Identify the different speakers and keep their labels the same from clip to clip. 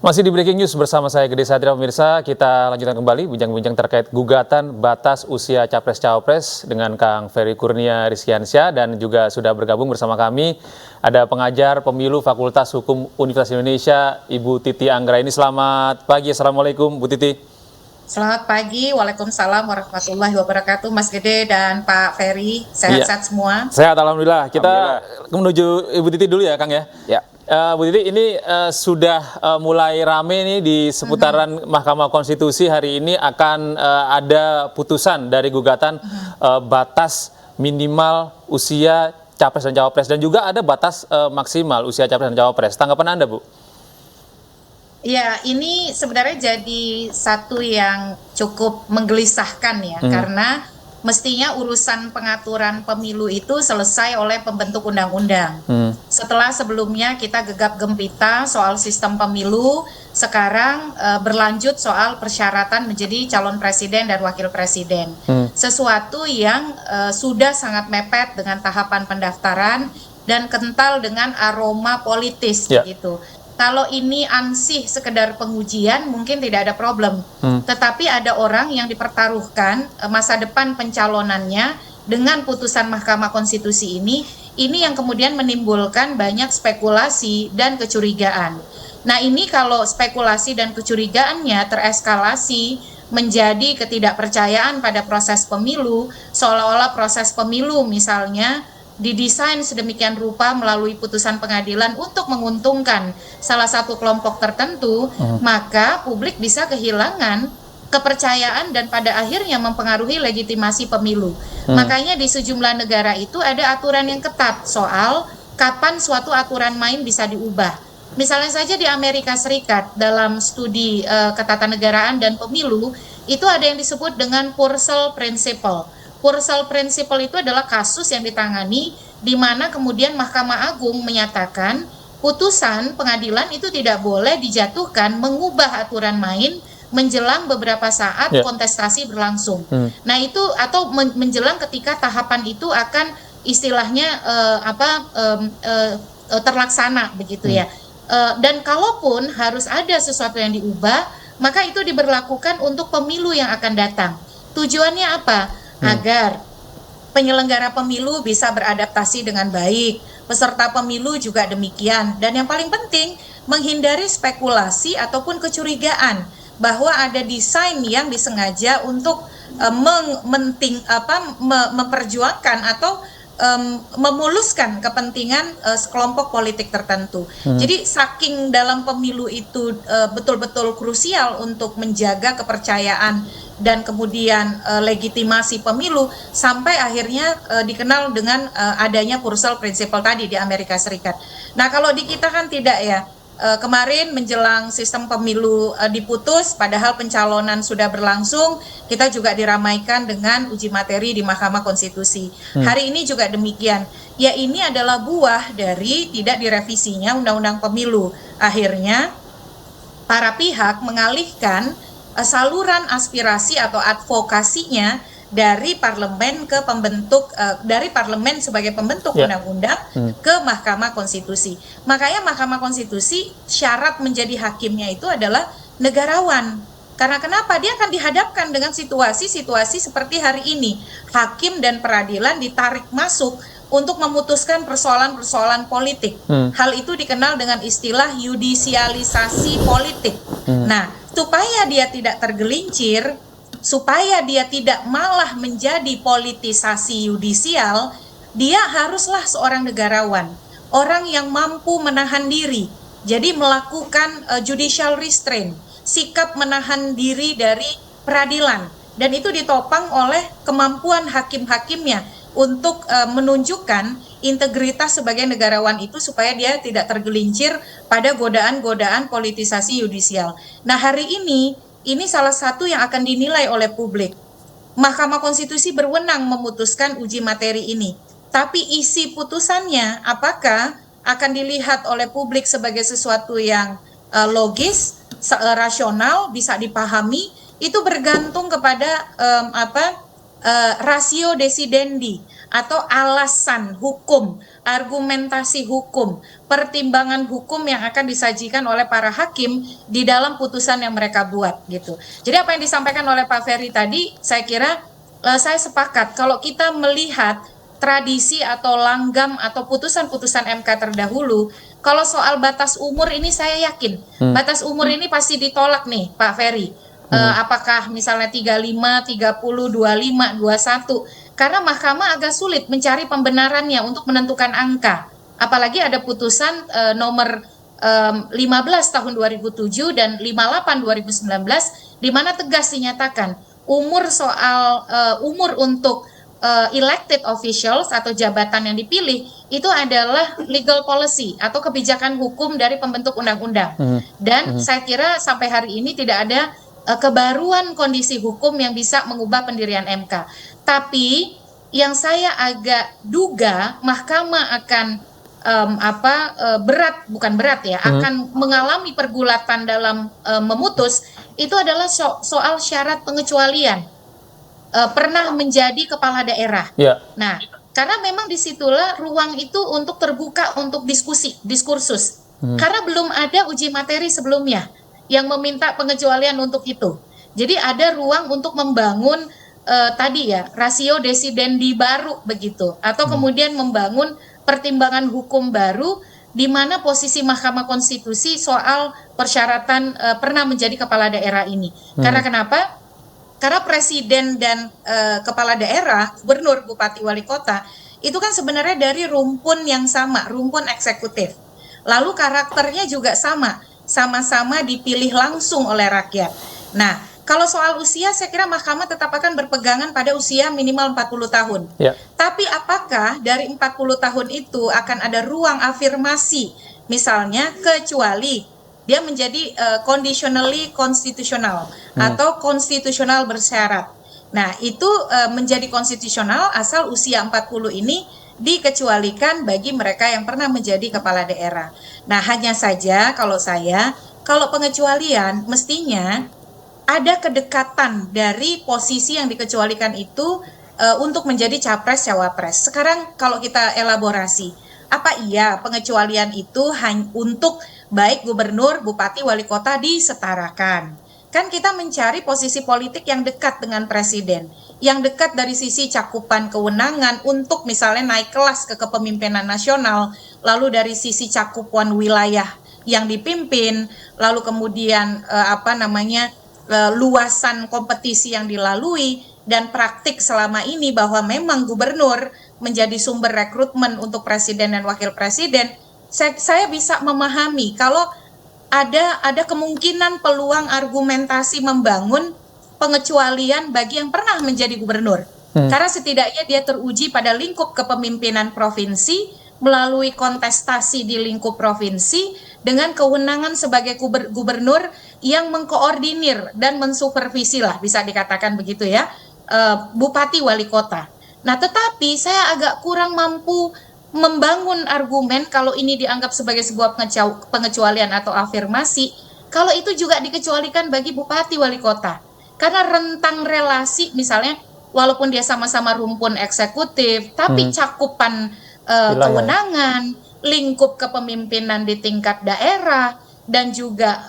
Speaker 1: Masih di Breaking News bersama saya Gede Satria pemirsa, kita lanjutkan kembali bincang-bincang terkait gugatan batas usia Capres-Cawapres dengan Kang Ferry Kurnia Rizkiansyah, dan juga sudah bergabung bersama kami ada pengajar pemilu Fakultas Hukum Universitas Indonesia, Ibu Titi Anggraini. Selamat pagi, Assalamualaikum Bu Titi.
Speaker 2: Selamat pagi, Waalaikumsalam warahmatullahi wabarakatuh, Mas Gede dan Pak Ferry, sehat-sehat semua?
Speaker 1: Sehat, Alhamdulillah. Kita menuju Ibu Titi dulu ya, Kang ya.
Speaker 3: Ya.
Speaker 1: Bu Titi, ini sudah mulai rame nih di seputaran Mahkamah Konstitusi. Hari ini akan ada putusan dari gugatan batas minimal usia Capres dan Cawapres, dan juga ada batas maksimal usia Capres dan Cawapres. Tanggapan Anda, Bu?
Speaker 2: Ya, ini sebenarnya jadi satu yang cukup menggelisahkan ya, karena mestinya urusan pengaturan pemilu itu selesai oleh pembentuk undang-undang. Setelah sebelumnya kita gegap gempita soal sistem pemilu, sekarang berlanjut soal persyaratan menjadi calon presiden dan wakil presiden. Sesuatu yang sudah sangat mepet dengan tahapan pendaftaran dan kental dengan aroma politis gitu. Kalau ini ansih sekedar pengujian mungkin tidak ada problem. Tetapi ada orang yang dipertaruhkan masa depan pencalonannya dengan putusan Mahkamah Konstitusi ini yang kemudian menimbulkan banyak spekulasi dan kecurigaan. Nah, ini kalau spekulasi dan kecurigaannya tereskalasi menjadi ketidakpercayaan pada proses pemilu, seolah-olah proses pemilu misalnya didesain sedemikian rupa melalui putusan pengadilan untuk menguntungkan salah satu kelompok tertentu, maka publik bisa kehilangan kepercayaan dan pada akhirnya mempengaruhi legitimasi pemilu. Makanya di sejumlah negara itu ada aturan yang ketat soal kapan suatu aturan main bisa diubah. Misalnya saja di Amerika Serikat dalam studi ketatanegaraan dan pemilu itu ada yang disebut dengan Purcell Principle. Purcell Principle itu adalah kasus yang ditangani di mana kemudian Mahkamah Agung menyatakan putusan pengadilan itu tidak boleh dijatuhkan mengubah aturan main menjelang beberapa saat kontestasi berlangsung. Nah, itu atau menjelang ketika tahapan itu akan istilahnya terlaksana begitu ya. Dan kalaupun harus ada sesuatu yang diubah, maka itu diberlakukan untuk pemilu yang akan datang. Tujuannya apa? Agar penyelenggara pemilu bisa beradaptasi dengan baik, peserta pemilu juga demikian, dan yang paling penting menghindari spekulasi ataupun kecurigaan bahwa ada desain yang disengaja untuk memperjuangkan atau memuluskan kepentingan sekelompok politik tertentu. Jadi saking dalam pemilu itu betul-betul krusial untuk menjaga kepercayaan dan kemudian legitimasi pemilu sampai akhirnya dikenal dengan adanya Purcell Principle tadi di Amerika Serikat. Nah, kalau di kita kan tidak ya. Kemarin menjelang sistem pemilu diputus, padahal pencalonan sudah berlangsung, kita juga diramaikan dengan uji materi di Mahkamah Konstitusi. Hari ini juga demikian. Ya, ini adalah buah dari tidak direvisinya Undang-Undang Pemilu. Akhirnya para pihak mengalihkan saluran aspirasi atau advokasinya dari parlemen ke pembentuk, dari parlemen sebagai pembentuk undang-undang ke Mahkamah Konstitusi. Makanya Mahkamah Konstitusi syarat menjadi hakimnya itu adalah negarawan. Karena kenapa? Dia akan dihadapkan dengan situasi-situasi seperti hari ini. Hakim dan peradilan ditarik masuk untuk memutuskan persoalan-persoalan politik. Hal itu dikenal dengan istilah yudisialisasi politik. Nah, supaya dia tidak tergelincir, supaya dia tidak malah menjadi politisasi yudisial, dia haruslah seorang negarawan, orang yang mampu menahan diri. Jadi melakukan judicial restraint, sikap menahan diri dari peradilan, dan itu ditopang oleh kemampuan hakim-hakimnya untuk menunjukkan integritas sebagai negarawan itu supaya dia tidak tergelincir pada godaan-godaan politisasi yudisial. Nah, hari ini salah satu yang akan dinilai oleh publik. Mahkamah Konstitusi berwenang memutuskan uji materi ini. Tapi isi putusannya apakah akan dilihat oleh publik sebagai sesuatu yang logis, rasional, bisa dipahami, itu bergantung kepada ratio decidendi atau alasan hukum, argumentasi hukum, pertimbangan hukum yang akan disajikan oleh para hakim di dalam putusan yang mereka buat gitu. Jadi apa yang disampaikan oleh Pak Ferry tadi, saya kira saya sepakat kalau kita melihat tradisi atau langgam atau putusan-putusan MK terdahulu, kalau soal batas umur ini saya yakin batas umur ini pasti ditolak nih Pak Ferry. Apakah misalnya 35, 30, 25, 21, karena mahkamah agak sulit mencari pembenarannya untuk menentukan angka. Apalagi ada putusan nomor 15 tahun 2007 dan 58 2019 di mana tegas dinyatakan umur untuk elected officials atau jabatan yang dipilih itu adalah legal policy atau kebijakan hukum dari pembentuk undang-undang. Dan saya kira sampai hari ini tidak ada kebaruan kondisi hukum yang bisa mengubah pendirian MK. Tapi yang saya agak duga mahkamah akan akan mengalami pergulatan dalam memutus itu adalah soal syarat pengecualian pernah menjadi kepala daerah. Nah, karena memang disitulah ruang itu untuk terbuka untuk diskursus. Karena belum ada uji materi sebelumnya yang meminta pengecualian untuk itu. Jadi ada ruang untuk membangun rasio decidendi baru begitu, atau kemudian membangun pertimbangan hukum baru di mana posisi Mahkamah Konstitusi soal persyaratan pernah menjadi kepala daerah ini. Karena kenapa? Karena presiden dan kepala daerah, gubernur, bupati, wali kota itu kan sebenarnya dari rumpun yang sama, rumpun eksekutif. Lalu karakternya juga sama-sama dipilih langsung oleh rakyat. Nah, kalau soal usia saya kira mahkamah tetap akan berpegangan pada usia minimal 40 tahun. Tapi apakah dari 40 tahun itu akan ada ruang afirmasi misalnya kecuali dia menjadi conditionally konstitusional atau konstitusional bersyarat. Nah, itu menjadi konstitusional asal usia 40 ini dikecualikan bagi mereka yang pernah menjadi kepala daerah. Nah, hanya saja kalau pengecualian mestinya ada kedekatan dari posisi yang dikecualikan itu untuk menjadi capres cawapres. Sekarang kalau kita elaborasi, apa iya pengecualian itu hanya untuk baik gubernur, bupati, wali kota disetarakan? Kan kita mencari posisi politik yang dekat dengan presiden, yang dekat dari sisi cakupan kewenangan untuk misalnya naik kelas ke kepemimpinan nasional, lalu dari sisi cakupan wilayah yang dipimpin, lalu kemudian luasan kompetisi yang dilalui, dan praktik selama ini bahwa memang gubernur menjadi sumber rekrutmen untuk presiden dan wakil presiden. Saya bisa memahami kalau ada kemungkinan peluang argumentasi membangun pengecualian bagi yang pernah menjadi gubernur. Karena setidaknya dia teruji pada lingkup kepemimpinan provinsi melalui kontestasi di lingkup provinsi dengan kewenangan sebagai gubernur yang mengkoordinir dan mensupervisi lah, bisa dikatakan begitu ya, bupati wali kota. Nah, tetapi saya agak kurang mampu membangun argumen kalau ini dianggap sebagai sebuah pengecualian atau afirmasi, kalau itu juga dikecualikan bagi bupati wali kota. Karena rentang relasi misalnya, walaupun dia sama-sama rumpun eksekutif, tapi cakupan kewenangan, lingkup kepemimpinan di tingkat daerah, dan juga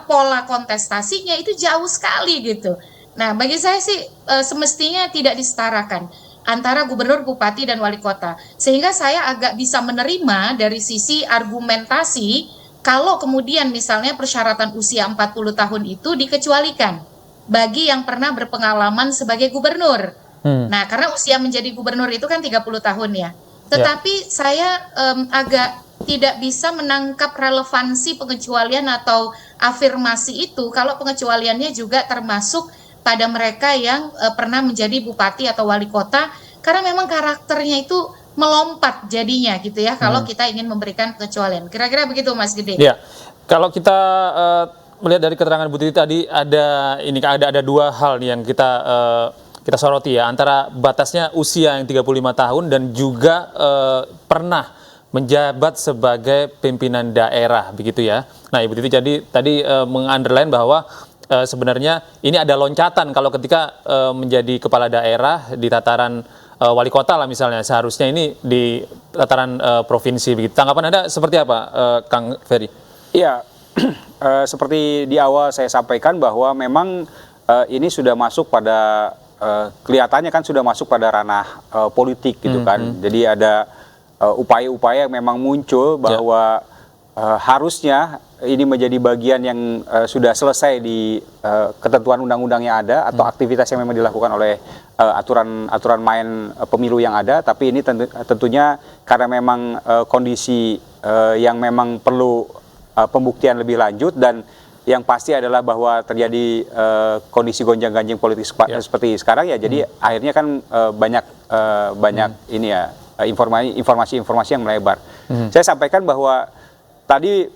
Speaker 2: pola kontestasinya itu jauh sekali gitu. Nah, bagi saya sih semestinya tidak disetarakan antara gubernur, bupati, dan wali kota. Sehingga saya agak bisa menerima dari sisi argumentasi kalau kemudian misalnya persyaratan usia 40 tahun itu dikecualikan bagi yang pernah berpengalaman sebagai gubernur. Nah, karena usia menjadi gubernur itu kan 30 tahun ya. Tetapi saya agak tidak bisa menangkap relevansi pengecualian atau afirmasi itu kalau pengecualiannya juga termasuk pada mereka yang pernah menjadi bupati atau wali kota, karena memang karakternya itu melompat jadinya gitu ya kalau kita ingin memberikan pengecualian. Kira-kira begitu Mas Gede.
Speaker 1: Ya, kalau kita melihat dari keterangan Bu Titi tadi ada dua hal nih yang kita soroti ya, antara batasnya usia yang 35 tahun dan juga pernah menjabat sebagai pimpinan daerah begitu ya. Nah, Ibu Titi tadi meng-underline bahwa sebenarnya ini ada loncatan kalau ketika menjadi kepala daerah di tataran wali kota lah misalnya, seharusnya ini di tataran provinsi begitu. Tanggapan Anda seperti apa, Kang Ferry?
Speaker 3: Iya, seperti di awal saya sampaikan bahwa memang ini sudah masuk pada kelihatannya kan sudah masuk pada ranah politik gitu kan. Jadi ada upaya-upaya yang memang muncul bahwa harusnya ini menjadi bagian yang sudah selesai di ketentuan undang-undang yang ada atau aktivitas yang memang dilakukan oleh aturan main pemilu yang ada, tapi ini tentunya karena memang kondisi yang memang perlu pembuktian lebih lanjut, dan yang pasti adalah bahwa terjadi kondisi gonjang-ganjing politik seperti sekarang ya, jadi akhirnya kan banyak ini ya informasi-informasi yang melebar. Saya sampaikan bahwa tadi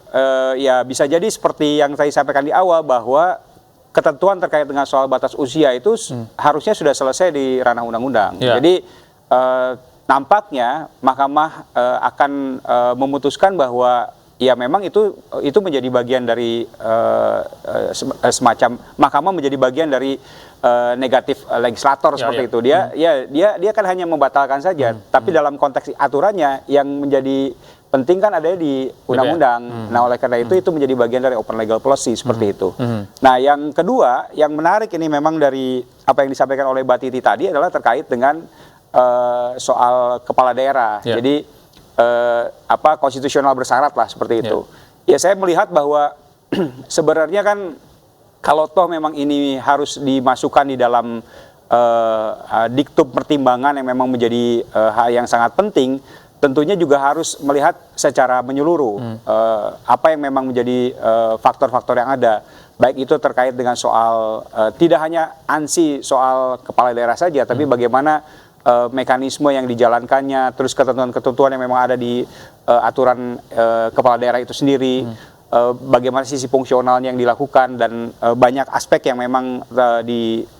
Speaker 3: ya bisa jadi seperti yang saya sampaikan di awal bahwa ketentuan terkait dengan soal batas usia itu harusnya sudah selesai di ranah undang-undang. Jadi nampaknya Mahkamah akan memutuskan bahwa ya memang itu menjadi bagian dari semacam Mahkamah menjadi bagian dari negatif legislator seperti itu. Dia kan hanya membatalkan saja, tapi dalam konteks aturannya yang menjadi penting kan ada di undang-undang. Nah, oleh karena itu menjadi bagian dari open legal policy seperti itu. Nah, yang kedua, yang menarik ini memang dari apa yang disampaikan oleh Mbak Titi tadi adalah terkait dengan soal kepala daerah. Jadi konstitusional bersyarat lah seperti itu. Ya, saya melihat bahwa sebenarnya kan kalau toh memang ini harus dimasukkan di dalam diktum pertimbangan yang memang menjadi hal yang sangat penting, tentunya juga harus melihat secara menyeluruh apa yang memang menjadi faktor-faktor yang ada, baik itu terkait dengan soal tidak hanya ansi soal kepala daerah saja, tapi bagaimana mekanisme yang dijalankannya, terus ketentuan-ketentuan yang memang ada di aturan kepala daerah itu sendiri, bagaimana sisi fungsionalnya yang dilakukan, dan banyak aspek yang memang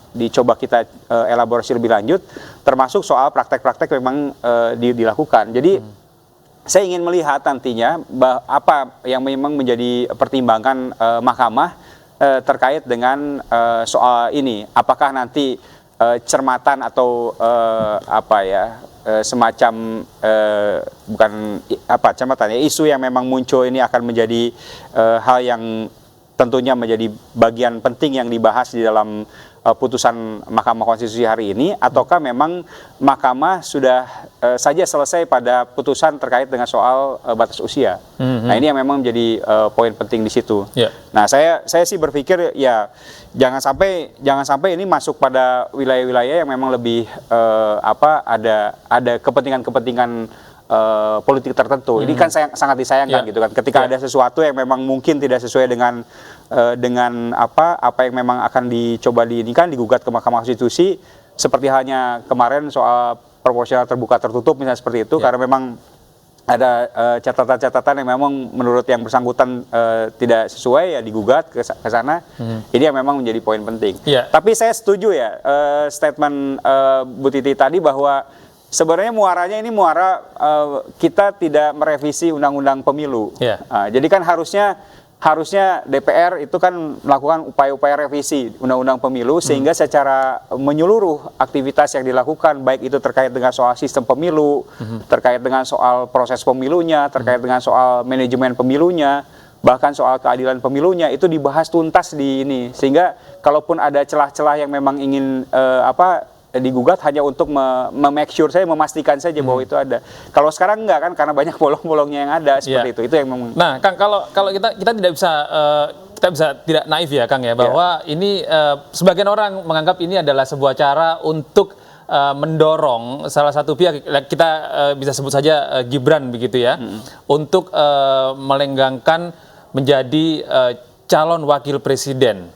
Speaker 3: dicoba kita elaborasi lebih lanjut, termasuk soal praktek-praktek memang dilakukan. Jadi saya ingin melihat nantinya apa yang memang menjadi pertimbangan Mahkamah terkait dengan soal ini. Apakah nanti cermatan atau semacam bukan cermatan ya, isu yang memang muncul ini akan menjadi hal yang tentunya menjadi bagian penting yang dibahas di dalam putusan Mahkamah Konstitusi hari ini, ataukah memang Mahkamah sudah saja selesai pada putusan terkait dengan soal batas usia. Nah, ini yang memang menjadi poin penting di situ. Nah, saya sih berpikir ya jangan sampai ini masuk pada wilayah-wilayah yang memang lebih ada kepentingan-kepentingan politik tertentu. Ini kan sangat disayangkan gitu kan. Ketika ada sesuatu yang memang mungkin tidak sesuai dengan apa yang memang akan dicoba digugat ke Mahkamah Konstitusi, seperti halnya kemarin soal proporsional terbuka tertutup misalnya seperti itu, karena memang ada catatan-catatan yang memang menurut yang bersangkutan tidak sesuai, ya digugat ke sana. Ini yang memang menjadi poin penting. Tapi saya setuju ya statement Bu Titi tadi bahwa sebenarnya muaranya ini muara kita tidak merevisi undang-undang pemilu. Jadi kan harusnya DPR itu kan melakukan upaya-upaya revisi undang-undang pemilu sehingga secara menyeluruh aktivitas yang dilakukan, baik itu terkait dengan soal sistem pemilu, terkait dengan soal proses pemilunya, terkait dengan soal manajemen pemilunya, bahkan soal keadilan pemilunya, itu dibahas tuntas di ini, sehingga kalaupun ada celah-celah yang memang ingin digugat hanya untuk make sure saya memastikan saja bahwa itu ada. Kalau sekarang enggak kan, karena banyak bolong-bolongnya yang ada seperti itu. Itu yang memang.
Speaker 1: Nah, Kang, kalau kita tidak bisa tidak naif ya, Kang ya, bahwa ini sebagian orang menganggap ini adalah sebuah cara untuk mendorong salah satu pihak, kita bisa sebut saja Gibran begitu ya, untuk melenggangkan menjadi calon wakil presiden,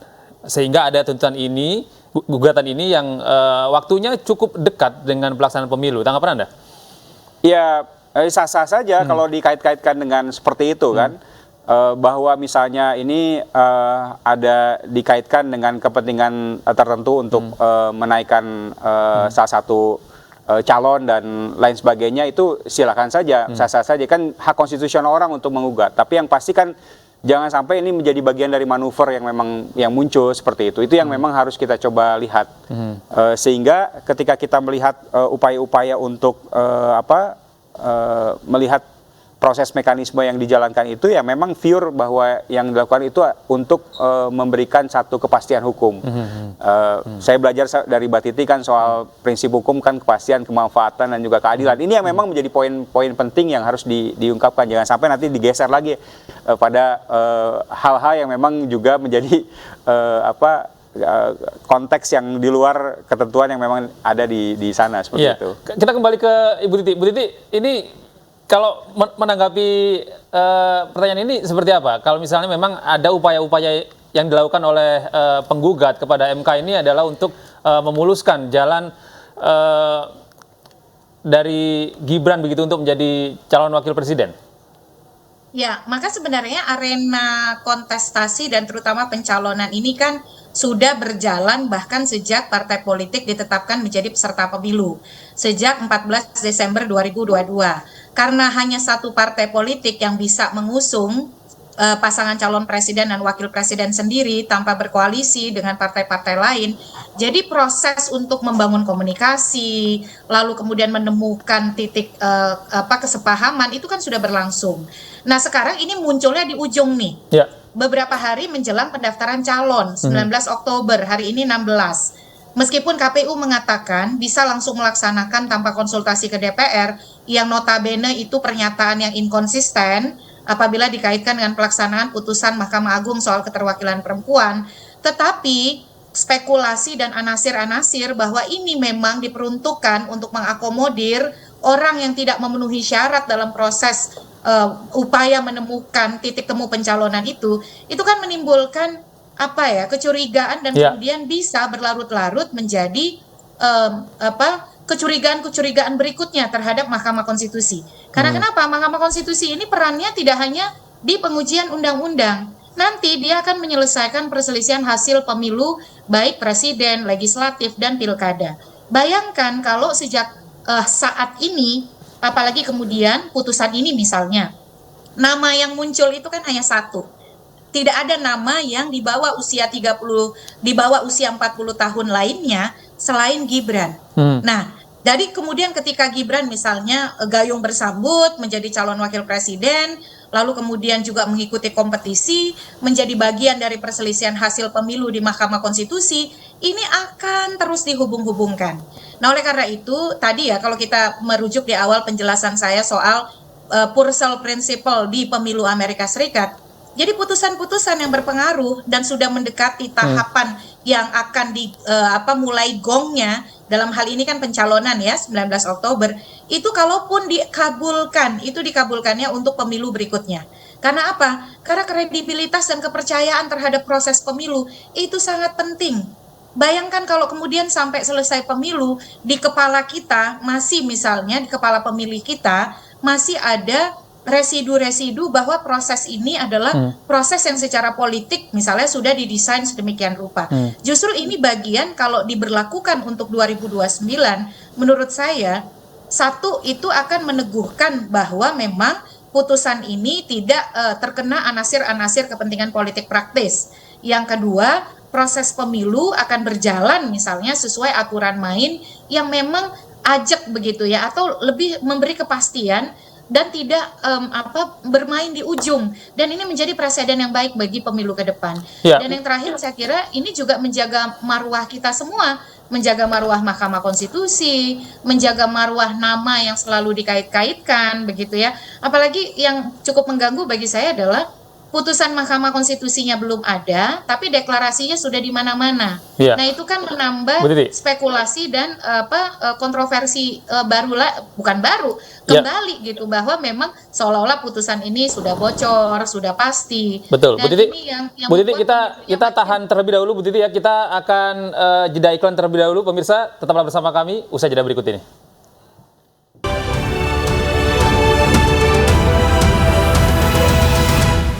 Speaker 1: sehingga ada tuntutan ini, gugatan ini yang waktunya cukup dekat dengan pelaksanaan pemilu. Tanggapan Anda? Ya,
Speaker 3: sah-sah saja kalau dikait-kaitkan dengan seperti itu kan, bahwa misalnya ini ada dikaitkan dengan kepentingan tertentu untuk menaikkan salah satu calon dan lain sebagainya, itu silakan saja, sah-sah saja, kan hak konstitusional orang untuk menggugat. Tapi yang pasti kan jangan sampai ini menjadi bagian dari manuver yang memang yang muncul seperti itu. Itu yang memang harus kita coba lihat. Sehingga ketika kita melihat upaya-upaya untuk melihat proses mekanisme yang dijalankan itu, ya memang pure bahwa yang dilakukan itu untuk memberikan satu kepastian hukum. Saya belajar dari Mbak Titi kan soal prinsip hukum kan kepastian, kemanfaatan, dan juga keadilan. Ini yang memang menjadi poin-poin penting yang harus diungkapkan. Jangan sampai nanti digeser lagi pada hal-hal yang memang juga menjadi konteks yang di luar ketentuan yang memang ada di sana seperti itu.
Speaker 1: Kita kembali ke Ibu Titi. Bu Titi, ini kalau menanggapi pertanyaan ini seperti apa? Kalau misalnya memang ada upaya-upaya yang dilakukan oleh penggugat kepada MK ini adalah untuk memuluskan jalan dari Gibran begitu untuk menjadi calon wakil presiden.
Speaker 2: Ya, maka sebenarnya arena kontestasi dan terutama pencalonan ini kan sudah berjalan bahkan sejak partai politik ditetapkan menjadi peserta pemilu, sejak 14 Desember 2022. Karena hanya satu partai politik yang bisa mengusung pasangan calon presiden dan wakil presiden sendiri tanpa berkoalisi dengan partai-partai lain. Jadi proses untuk membangun komunikasi, lalu kemudian menemukan titik kesepahaman itu kan sudah berlangsung. Nah, sekarang ini munculnya di ujung nih.
Speaker 1: Ya.
Speaker 2: Beberapa hari menjelang pendaftaran calon, 19 Oktober, hari ini 16. Meskipun KPU mengatakan bisa langsung melaksanakan tanpa konsultasi ke DPR, yang notabene itu pernyataan yang inkonsisten apabila dikaitkan dengan pelaksanaan putusan Mahkamah Agung soal keterwakilan perempuan, tetapi spekulasi dan anasir-anasir bahwa ini memang diperuntukkan untuk mengakomodir orang yang tidak memenuhi syarat dalam proses upaya menemukan titik temu pencalonan itu kan menimbulkan kecurigaan dan kemudian bisa berlarut-larut menjadi kecurigaan berikutnya terhadap Mahkamah Konstitusi. Karena kenapa? Mahkamah Konstitusi ini perannya tidak hanya di pengujian undang-undang. Nanti dia akan menyelesaikan perselisihan hasil pemilu baik presiden, legislatif, dan pilkada. Bayangkan kalau sejak saat ini, apalagi kemudian putusan ini misalnya, nama yang muncul itu kan hanya satu. Tidak ada nama yang di bawah usia 40 tahun lainnya selain Gibran. Nah, dari kemudian ketika Gibran misalnya gayung bersambut menjadi calon wakil presiden, lalu kemudian juga mengikuti kompetisi, menjadi bagian dari perselisihan hasil pemilu di Mahkamah Konstitusi, ini akan terus dihubung-hubungkan. Nah, oleh karena itu, tadi ya kalau kita merujuk di awal penjelasan saya soal Purcell Principle di pemilu Amerika Serikat, jadi putusan-putusan yang berpengaruh dan sudah mendekati tahapan yang akan mulai gongnya, dalam hal ini kan pencalonan ya 19 Oktober, itu kalaupun dikabulkan, itu dikabulkannya untuk pemilu berikutnya. Karena apa? Karena kredibilitas dan kepercayaan terhadap proses pemilu itu sangat penting. Bayangkan kalau kemudian sampai selesai pemilu, di kepala kita masih misalnya, di kepala pemilih kita masih ada residu-residu bahwa proses ini adalah proses yang secara politik misalnya sudah didesain sedemikian rupa. Justru ini bagian kalau diberlakukan untuk 2029, menurut saya, satu itu akan meneguhkan bahwa memang putusan ini tidak terkena anasir-anasir kepentingan politik praktis. Yang kedua, proses pemilu akan berjalan misalnya sesuai aturan main yang memang ajak begitu ya, atau lebih memberi kepastian dan tidak bermain di ujung, dan ini menjadi presiden yang baik bagi pemilu ke depan. Dan yang terakhir saya kira ini juga menjaga marwah kita semua, menjaga marwah Mahkamah Konstitusi, menjaga marwah nama yang selalu dikait-kaitkan begitu ya. Apalagi yang cukup mengganggu bagi saya adalah putusan Mahkamah Konstitusinya belum ada, tapi deklarasinya sudah di mana-mana. Nah, itu kan menambah spekulasi dan kontroversi kembali gitu, bahwa memang seolah-olah putusan ini sudah bocor, sudah pasti.
Speaker 1: Betul,
Speaker 2: Bu
Speaker 1: Titi. Bu Titi, kita tahan terlebih dahulu, Bu Titi ya. Kita akan jeda iklan terlebih dahulu, pemirsa. Tetaplah bersama kami usai jeda berikut ini.